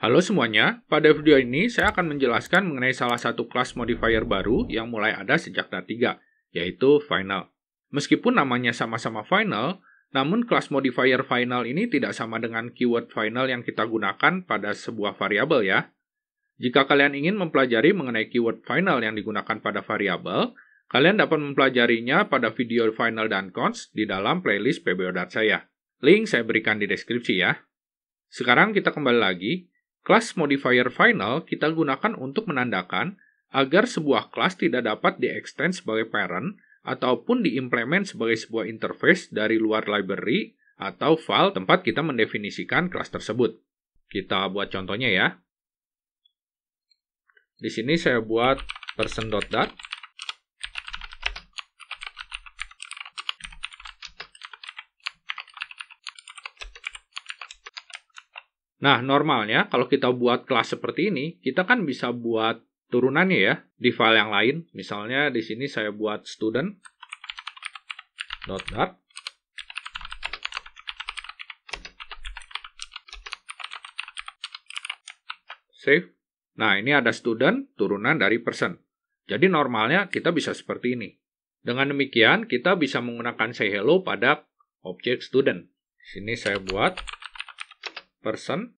Halo semuanya, pada video ini saya akan menjelaskan mengenai salah satu kelas modifier baru yang mulai ada sejak NAT3, yaitu final. Meskipun namanya sama-sama final, namun kelas modifier final ini tidak sama dengan keyword final yang kita gunakan pada sebuah variabel ya. Jika kalian ingin mempelajari mengenai keyword final yang digunakan pada variabel, kalian dapat mempelajarinya pada video final dan cons di dalam playlist PBO Dart saya. Link saya berikan di deskripsi ya. Sekarang kita kembali lagi. Kelas modifier final kita gunakan untuk menandakan agar sebuah kelas tidak dapat di-extend sebagai parent ataupun diimplement sebagai sebuah interface dari luar library atau file tempat kita mendefinisikan kelas tersebut. Kita buat contohnya ya. Di sini saya buat person.dart. Nah, normalnya kalau kita buat kelas seperti ini, kita kan bisa buat turunannya ya di file yang lain. Misalnya di sini saya buat student.dart. Save. Nah, ini ada student turunan dari person. Jadi normalnya kita bisa seperti ini. Dengan demikian, kita bisa menggunakan say hello pada objek student. Di sini saya buat person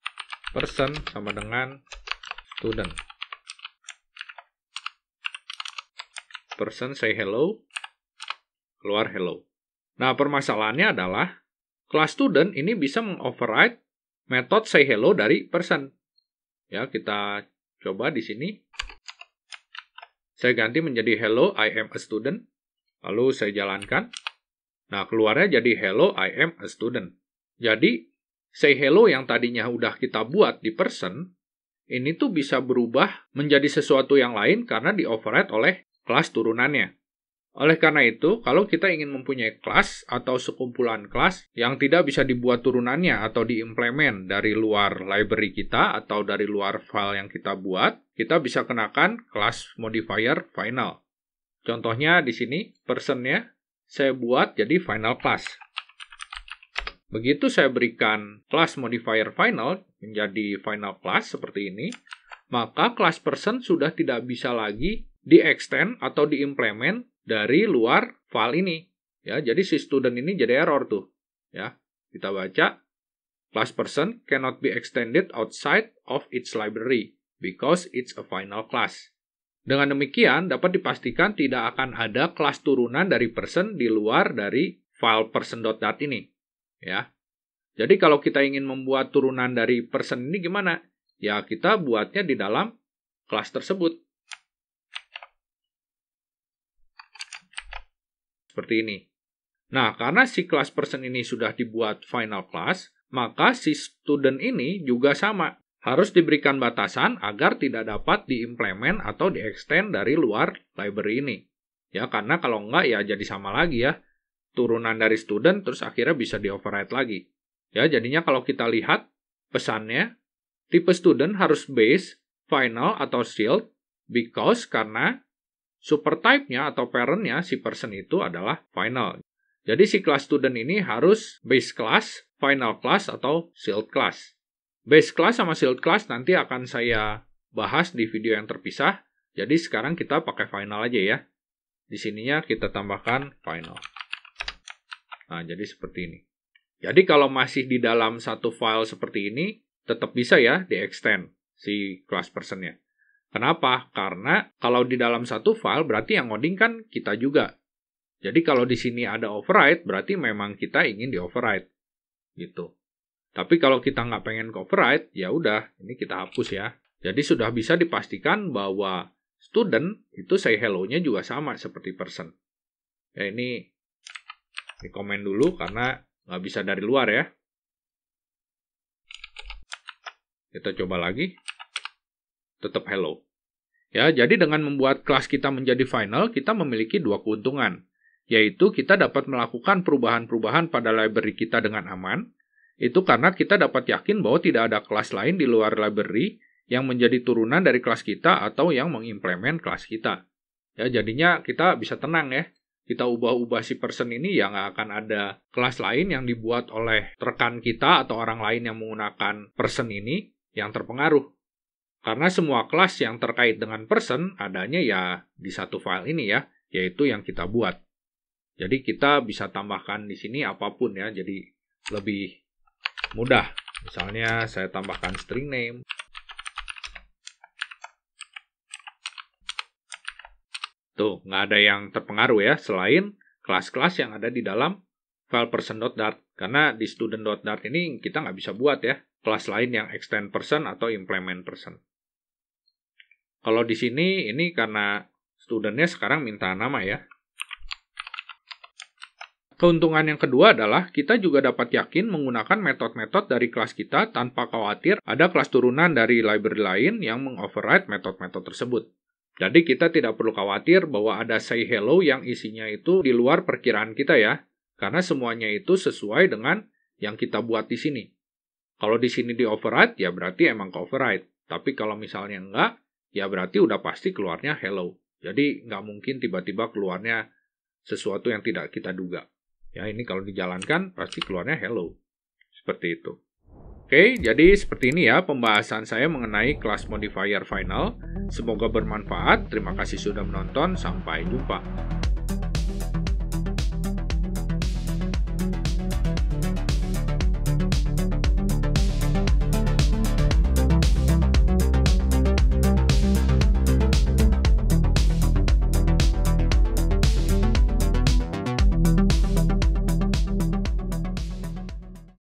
sama dengan student. Person say hello, keluar hello. Nah, permasalahannya adalah kelas student ini bisa mengoverride metode say hello dari person. Ya, kita coba di sini. Saya ganti menjadi hello, I am a student. Lalu saya jalankan. Nah, keluarnya jadi hello, I am a student. Jadi, say hello yang tadinya udah kita buat di person, ini tuh bisa berubah menjadi sesuatu yang lain karena di-override oleh kelas turunannya. Oleh karena itu, kalau kita ingin mempunyai kelas atau sekumpulan kelas yang tidak bisa dibuat turunannya atau diimplement dari luar library kita atau dari luar file yang kita buat, kita bisa kenakan kelas modifier final. Contohnya di sini, person-nya saya buat jadi final class. Begitu saya berikan kelas modifier final menjadi final class seperti ini, maka kelas person sudah tidak bisa lagi di-extend atau di-implement dari luar file ini. Ya, jadi si student ini jadi error tuh. Ya, kita baca, class person cannot be extended outside of its library because it's a final class. Dengan demikian, dapat dipastikan tidak akan ada kelas turunan dari person di luar dari file person.dart ini. Ya, jadi kalau kita ingin membuat turunan dari person ini gimana? Ya, kita buatnya di dalam kelas tersebut. Seperti ini. Nah, karena si kelas person ini sudah dibuat final class, maka si student ini juga sama. Harus diberikan batasan agar tidak dapat diimplement atau di-extend dari luar library ini. Ya, karena kalau enggak ya jadi sama lagi ya. Turunan dari student, terus akhirnya bisa di-override lagi. Ya, jadinya kalau kita lihat pesannya, tipe student harus base, final, atau sealed, because karena super type-nya atau parent-nya si person itu adalah final. Jadi si kelas student ini harus base class, final class, atau sealed class. Base class sama sealed class nanti akan saya bahas di video yang terpisah, jadi sekarang kita pakai final aja ya. Di sininya kita tambahkan final. Nah, jadi seperti ini. Jadi kalau masih di dalam satu file seperti ini, tetap bisa ya di-extend si class person-nya. Kenapa? Karena kalau di dalam satu file, berarti yang ngoding kan kita juga. Jadi kalau di sini ada override, berarti memang kita ingin di-override. Gitu. Tapi kalau kita nggak pengen ke-override, ya udah, ini kita hapus ya. Jadi sudah bisa dipastikan bahwa student itu say hello-nya juga sama seperti person. Ya, ini di-comment dulu karena nggak bisa dari luar ya. Kita coba lagi. Tetap hello. Ya, jadi dengan membuat kelas kita menjadi final, kita memiliki dua keuntungan. Yaitu kita dapat melakukan perubahan-perubahan pada library kita dengan aman. Itu karena kita dapat yakin bahwa tidak ada kelas lain di luar library yang menjadi turunan dari kelas kita atau yang mengimplement kelas kita. Ya, jadinya kita bisa tenang ya. Kita ubah-ubah si person ini, ya nggak akan ada kelas lain yang dibuat oleh rekan kita atau orang lain yang menggunakan person ini yang terpengaruh. Karena semua kelas yang terkait dengan person adanya ya di satu file ini ya, yaitu yang kita buat. Jadi kita bisa tambahkan di sini apapun ya, jadi lebih mudah. Misalnya saya tambahkan string name. Tuh, nggak ada yang terpengaruh ya, selain kelas-kelas yang ada di dalam file person.dart. Karena di student.dart ini kita nggak bisa buat ya, kelas lain yang extend person atau implement person. Kalau di sini, ini karena studentnya sekarang minta nama ya. Keuntungan yang kedua adalah kita juga dapat yakin menggunakan metode-metode dari kelas kita tanpa khawatir ada kelas turunan dari library lain yang mengoverride metode-metode tersebut. Jadi kita tidak perlu khawatir bahwa ada say hello yang isinya itu di luar perkiraan kita ya, karena semuanya itu sesuai dengan yang kita buat di sini. Kalau di sini di override, ya berarti emang ke override. Tapi kalau misalnya enggak, ya berarti udah pasti keluarnya hello. Jadi nggak mungkin tiba-tiba keluarnya sesuatu yang tidak kita duga. Ya ini kalau dijalankan pasti keluarnya hello. Seperti itu. Oke, jadi seperti ini ya pembahasan saya mengenai class modifier final. Semoga bermanfaat. Terima kasih sudah menonton. Sampai jumpa.